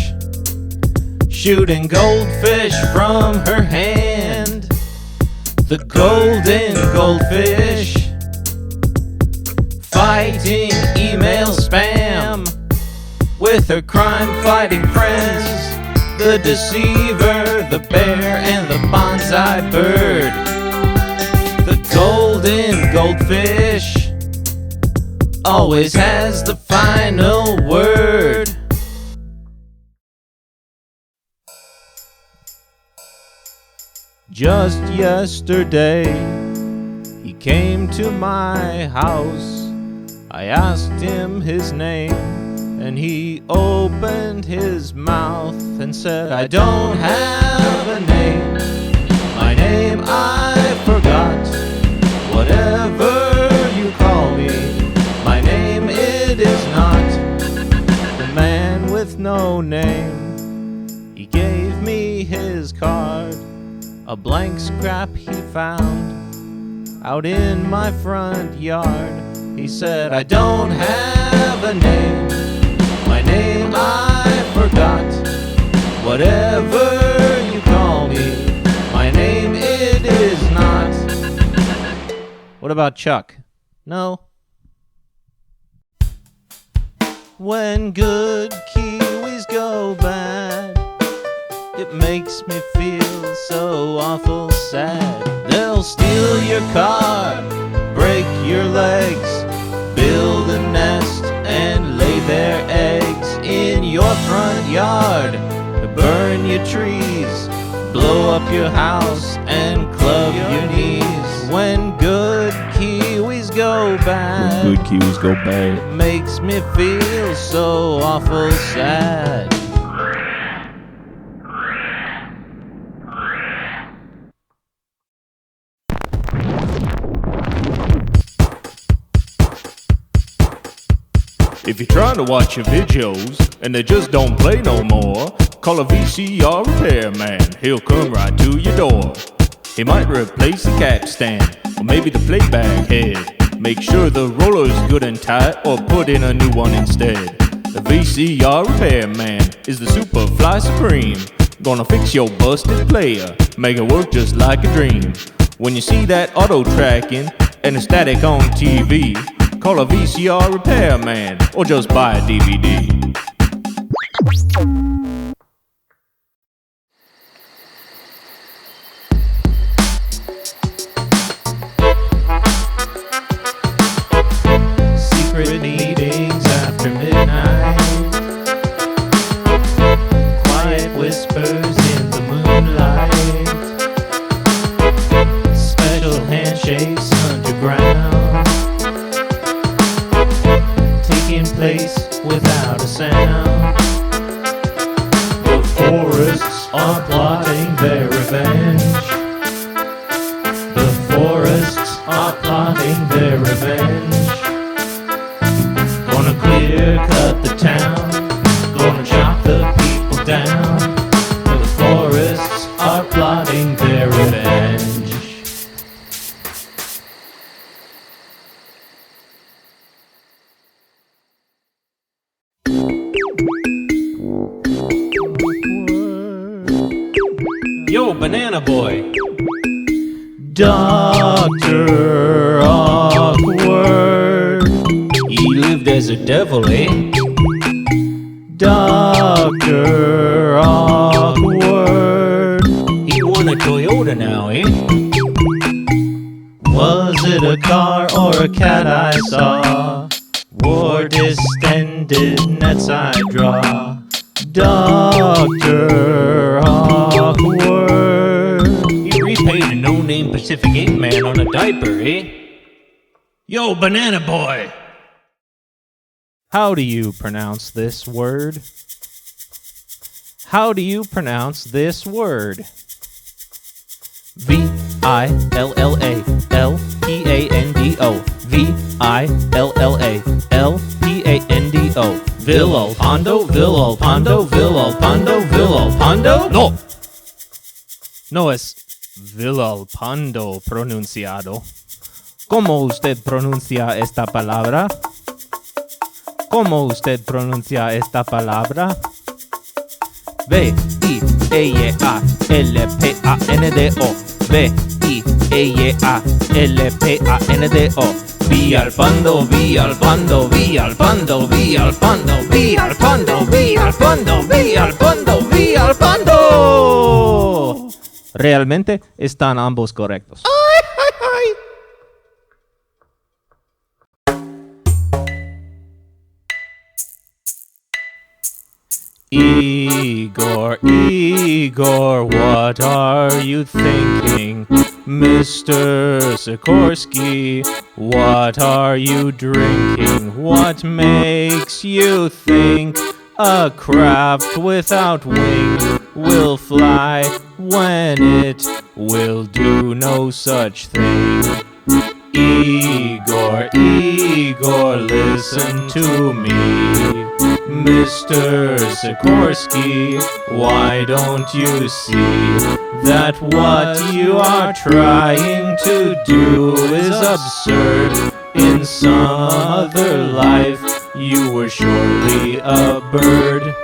shooting goldfish from her hand. The golden goldfish, fighting email spam with her crime-fighting friends. The deceiver, the bear, and the bonsai bird. The golden goldfish always has the final word. Just yesterday, he came to my house. I asked him his name, and he opened his mouth and said, I don't have a name. My name I forgot. Whatever you call me, my name it is not. The man with no name, he gave me his card, a blank scrap he found out in my front yard. He said, I don't have a name. My name I forgot. Whatever you call me, my name it is not. What about Chuck? No? When good Kiwis go bad, it makes me feel so awful sad. They'll steal your car, break your legs, build a nest and lay their eggs in your front yard, burn your trees, blow up your house and club your knees. When good Kiwis go bad, Good Kiwis go bad. it makes me feel so awful sad. If you're trying to watch your videos and they just don't play no more, call a VCR repairman. He'll come right to your door. He might replace the capstan or maybe the playback head. Make sure the roller's good and tight or put in a new one instead. The VCR repairman is the Superfly Supreme. Gonna fix your busted player, make it work just like a dream. When you see that auto tracking and the static on TV, call a VCR repairman or just buy a DVD. Secret meetings after midnight, quiet whispers in the moonlight, special handshakes underground, taking place without a sound. The forests are plotting their revenge. The forests are plotting their revenge. Gonna clear cut the town, gonna chop the people down. The forests are plotting their revenge. Yo, Banana Boy. Dr. Awkward. He lived as a devil, eh? Dr. Awkward. He won a Toyota now, eh? Was it a car or a cat I saw? War distended nets I draw. Dr. Awkward. He repaid a no-name Pacific 8 man on a diaper, eh? Yo, Banana Boy! How do you pronounce this word? How do you pronounce this word? V-I-L-L-A-L-P-A-N-D-O. V-I-L-L-A-L-P-A-N-D-O. Villalpando, Villalpando, Villalpando, Villalpando? No! No es Villalpando pronunciado. ¿Cómo usted pronuncia esta palabra? ¿Cómo usted pronuncia esta palabra? V-I-E-A-L-P-A-N-D-O. V-I-E-A-L-P-A-N-D-O. Villalpando, Villalpando, Villalpando, Villalpando, Villalpando, Villalpando, Villalpando, Villalpando. Realmente están ambos correctos. Igor, Igor, what are you thinking? Mr. Sikorsky, what are you drinking? What makes you think a craft without wings will fly when it will do no such thing? Igor, Igor, listen to me. Mr. Sikorsky, why don't you see that what you are trying to do is absurd? In some other life, you were surely a bird.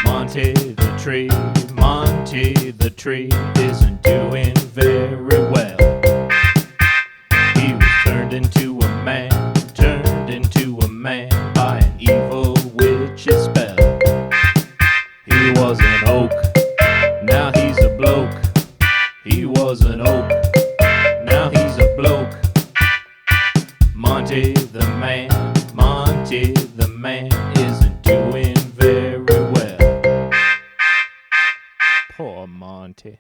Monty the tree isn't doing very well. He was turned into a man by an evil witch's spell. He was an oak, now he's a bloke. He was an oak, now he's a bloke. Monty the tea.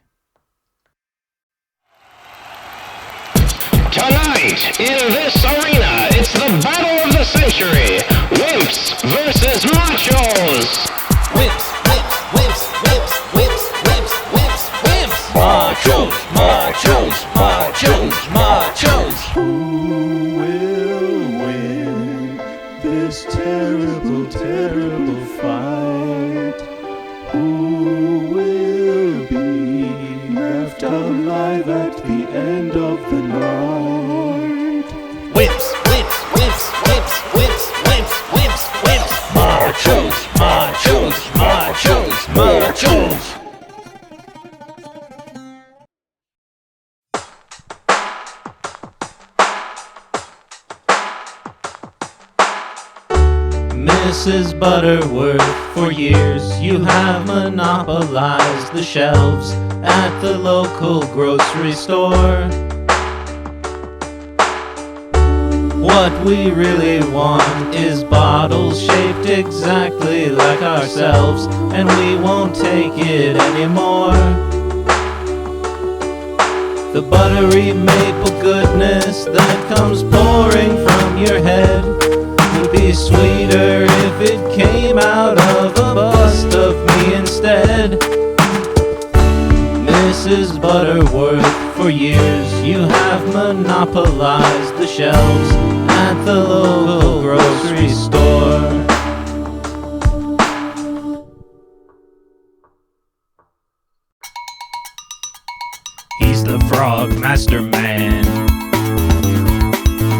Tonight, in this arena, it's the battle of the century. Wimps versus machos. Whips, whips, whips, whips, whips, whips, whips, whips. Machos, machos, machos, machos. Who will win this terrible, terrible fight? Who will be left alive at the end of the night? Whips, whips, whips, whips, whips, whips, whips, whips. Machos, machos, machos, machos. Mrs. Butterworth, for years you have monopolized the shelves at the local grocery store. What we really want is bottles shaped exactly like ourselves, and we won't take it anymore. The buttery maple goodness that comes pouring from your head would be sweeter if it came out of a bust of me instead. Mrs. Butterworth, for years you have monopolized the shelves at the local grocery store. He's the frog master man,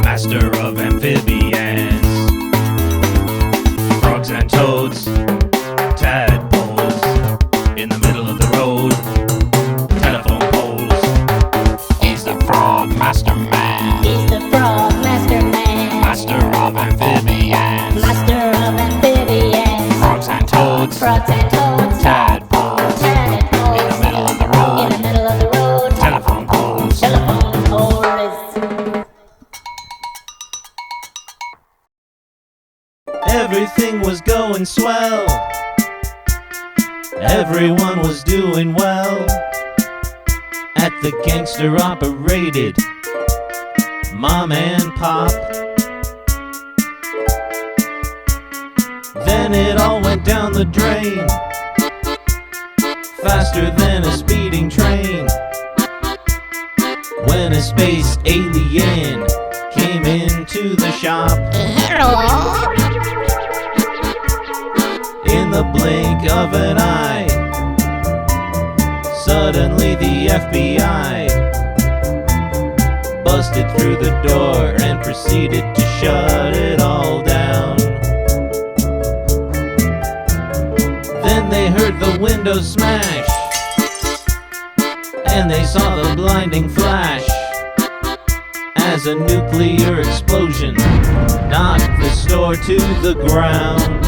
master of amphibians, frogs and toads, tadpoles, in the middle of the road, telephone poles. He's the frog master man. He's the frog master man. Master of amphibians. Master of amphibians. Frogs and toads. Frogs and toads. Tadpoles. Tadpoles. In the middle of the road. In the middle of the road. Telephone poles. Telephone poles. Everything was going swell. Everyone was doing well at the gangster operated mom and pop. Then it all went down the drain, faster than a speeding train, when a space alien came into the shop. In the blink of an eye, suddenly the FBI busted through the door and proceeded to shut it all down. Then they heard the window smash, and they saw the blinding flash as a nuclear explosion knocked the store to the ground.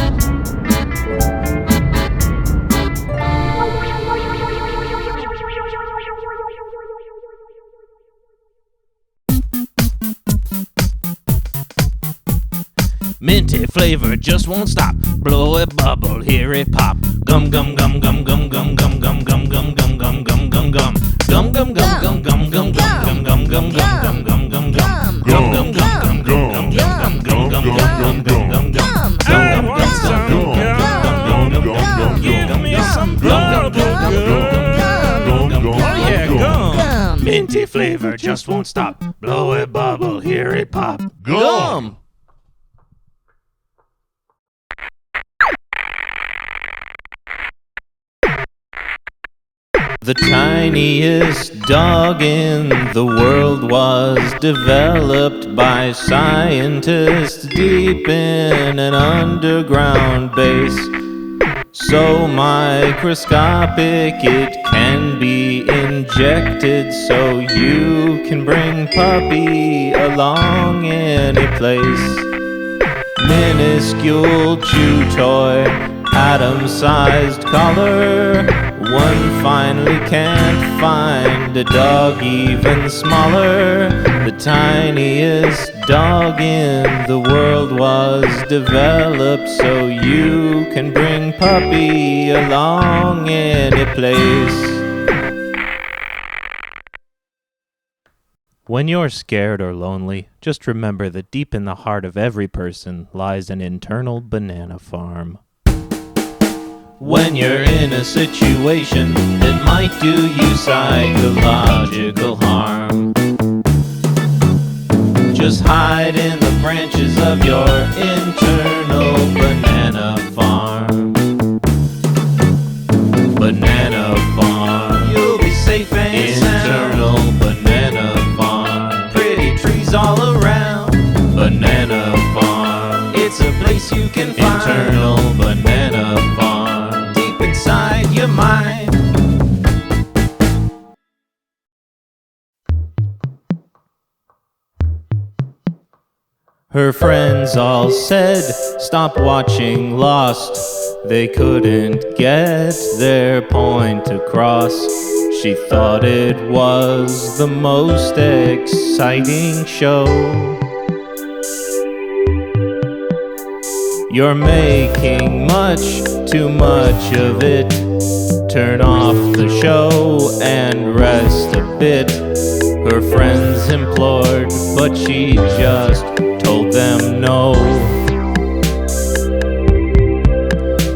Minty flavor just won't stop. Blow it, bubble, hear it pop. Gum gum gum gum gum gum gum gum gum gum gum gum gum gum gum. Gum gum gum gum gum gum gum gum gum gum gum gum gum gum. Gum gum gum gum gum gum gum gum gum gum gum gum gum gum. Gum gum gum. Minty flavor just won't stop. Blow it, bubble, hear it pop. Gum. The tiniest dog in the world was developed by scientists deep in an underground base. So microscopic it can be injected, so you can bring puppy along any place. Minuscule chew toy, atom-sized collar. One finally can't find a dog even smaller. The tiniest dog in the world was developed so you can bring puppy along any place. When you're scared or lonely, just remember that deep in the heart of every person lies an internal banana farm. When you're in a situation that might do you psychological harm, just hide in the branches of your internal banana farm. Banana farm. You'll be safe and internal sound. Banana farm. Pretty trees all around. Banana farm. It's a place you can find. Internal banana farm. Deep inside your mind. Her friends all said, stop watching Lost. They couldn't get their point across. She thought it was the most exciting show. You're making much too much of it. Turn off the show and rest a bit. Her friends implored, but she just told them no.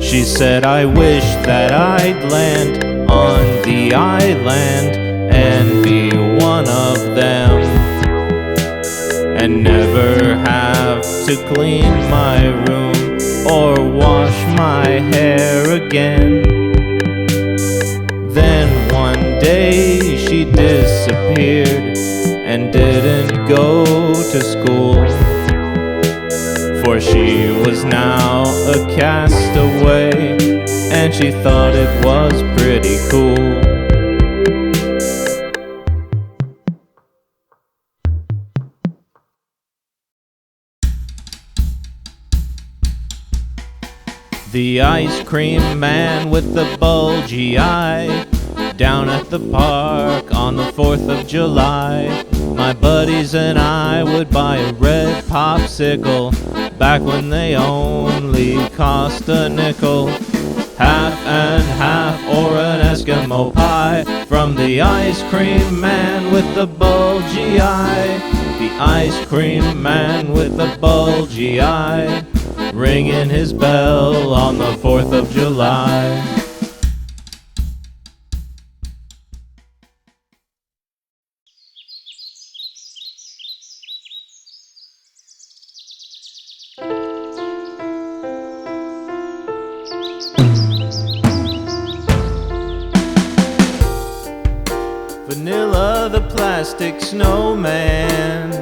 She said, I wish that I'd land on the island and be one of them, and never have to clean my room or wash my hair again. Then one day she disappeared and didn't go to school, for she was now a castaway, and she thought it was pretty cool. The ice cream man with the bulgy eye, down at the park on the 4th of July. My buddies and I would buy a red popsicle back when they only cost a nickel. Half and half or an Eskimo pie from the ice cream man with the bulgy eye. The ice cream man with the bulgy eye, ringing his bell on the 4th of July. Vanilla the plastic snowman,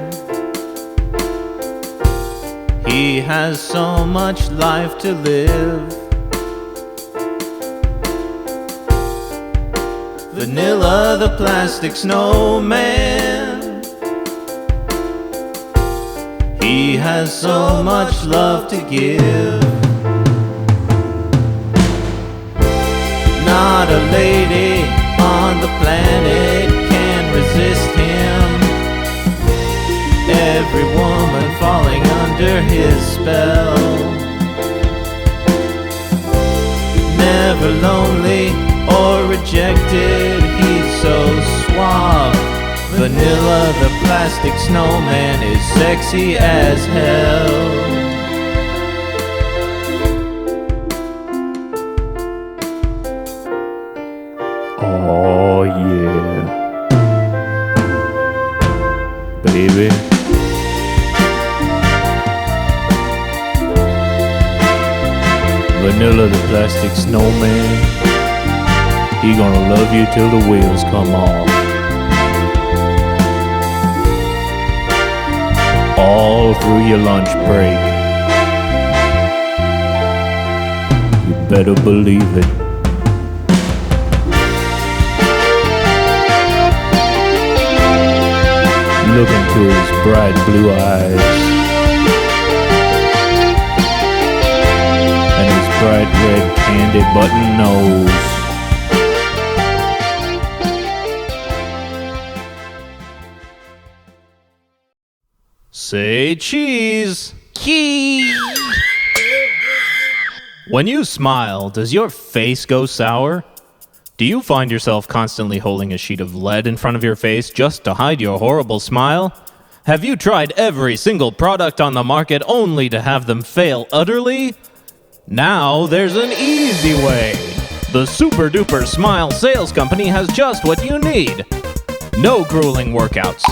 he has so much life to live. Vanilla the plastic snowman, he has so much love to give. Not a lady on the planet can resist him. Every woman falling under his spell. Never lonely or rejected, he's so suave. Vanilla the plastic snowman is sexy as hell. Oh yeah, baby. Vanilla the plastic snowman, he gonna love you till the wheels come off. All through your lunch break, you better believe it. Look into his bright blue eyes and his bright red candy button nose. Say cheese. Cheese. When you smile, does your face go sour? Do you find yourself constantly holding a sheet of lead in front of your face just to hide your horrible smile? Have you tried every single product on the market only to have them fail utterly? Now there's an easy way. The Super Duper Smile Sales Company has just what you need. No grueling workouts.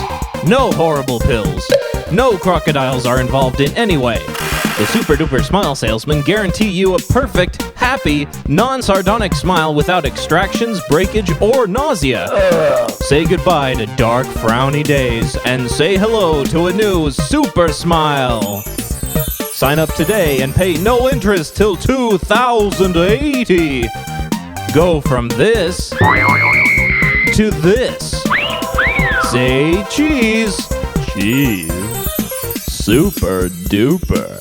No horrible pills. No crocodiles are involved in any way. The Super Duper Smile Salesmen guarantee you a perfect, happy, non-sardonic smile without extractions, breakage, or nausea. Say goodbye to dark, frowny days and say hello to a new Super Smile. Sign up today and pay no interest till 2080. Go from this to this. Say cheese. Cheese. Super duper.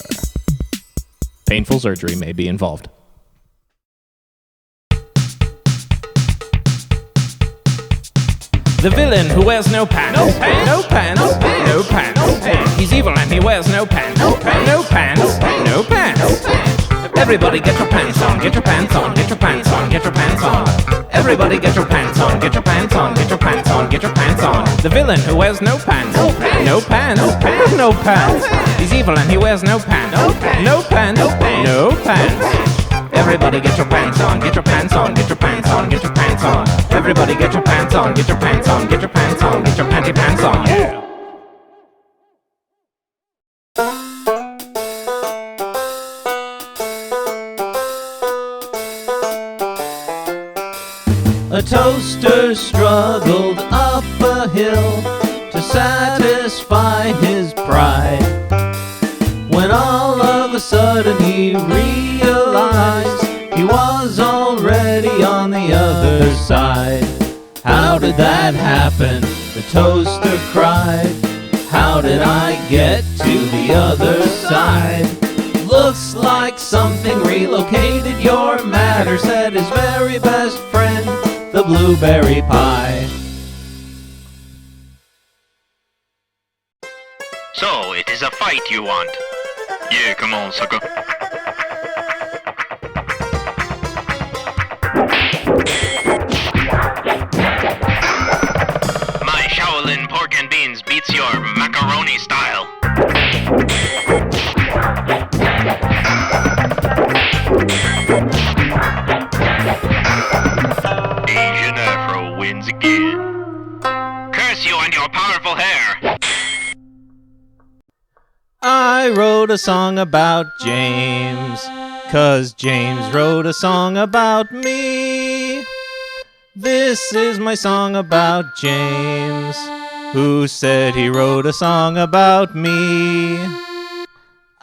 Painful surgery may be involved. The villain who wears no pants. No pants. No pants. No pants. No pants. He's evil and he wears no pants. No pants. No pants. No pants. Everybody get your pants on. Get your pants on. Get your pants on. Get your pants on. Everybody get your pants on. Get your pants on. Get your pants on. Get your pants on. The villain who wears no pants. No pants. No pants. No pants. He's evil and he wears no pants. No pants. No pants. Everybody get your pants on. Get your pants on. Get your pants on. Get your pants on. Everybody get your pants on. Get your pants on. Get your pants on. Get your panty pants on. Yeah. A toaster struggled up a hill to satisfy his pride, when all of a sudden he realized he was already on the other side. How did that happen? The toaster cried. How did I get to the other side? Looks like something relocated your matter, said his very best friend, the blueberry pie. So, it is a fight you want? Yeah, come on, sucker. My Shaolin pork and beans beats your macaroni style. Asian Afro wins again. Curse you and your powerful hair! I wrote a song about James, 'cause James wrote a song about me. This is my song about James, who said he wrote a song about me.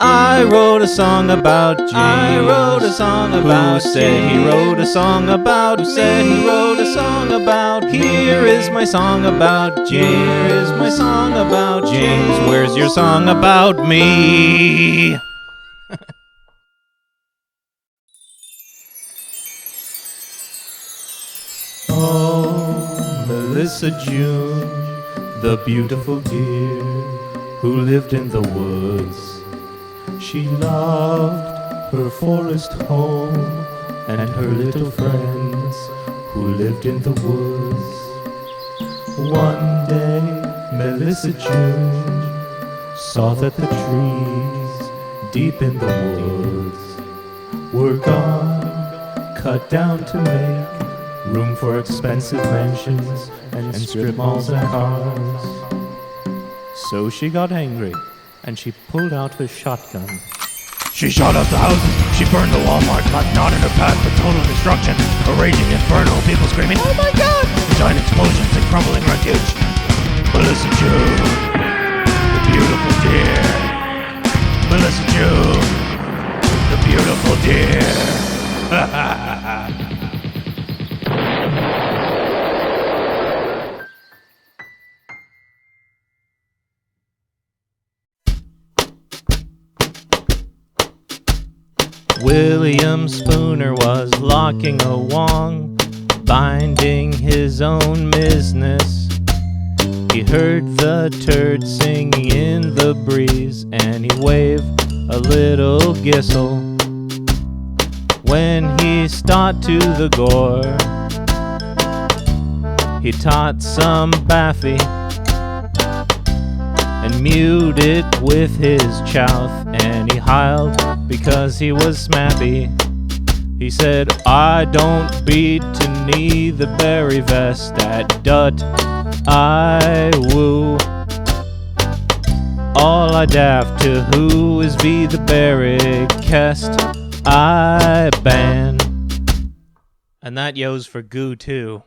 I wrote a song about James. I wrote a song about who said he wrote a song about. Who said he wrote a song about. Here is my song about James. Here is my song about James. Where's your song about me? Oh, Melissa June, the beautiful dear who lived in the woods. She loved her forest home and her little friends who lived in the woods. One day, Melissa June saw that the trees deep in the woods were gone, cut down to make room for expensive mansions and strip malls and cars. So she got angry, and she pulled out her shotgun. She shot up the houses, she burned the Walmart, got not in her path for total destruction, a raging inferno, people screaming, "Oh my God!" giant explosions and crumbling wreckage. Melissa June, the beautiful deer. Melissa June, the beautiful deer. William Spooner was locking a wong, binding his own business. He heard the turd singing in the breeze, and he waved a little gissel. When he stalked to the gore, He taught some Baffy and mewed it with his chouf, and he howled because he was smappy. He said, I don't beat to knee the berry vest at Dut I woo. All I daft to who is be the berry kest I ban. And that yo's for goo too.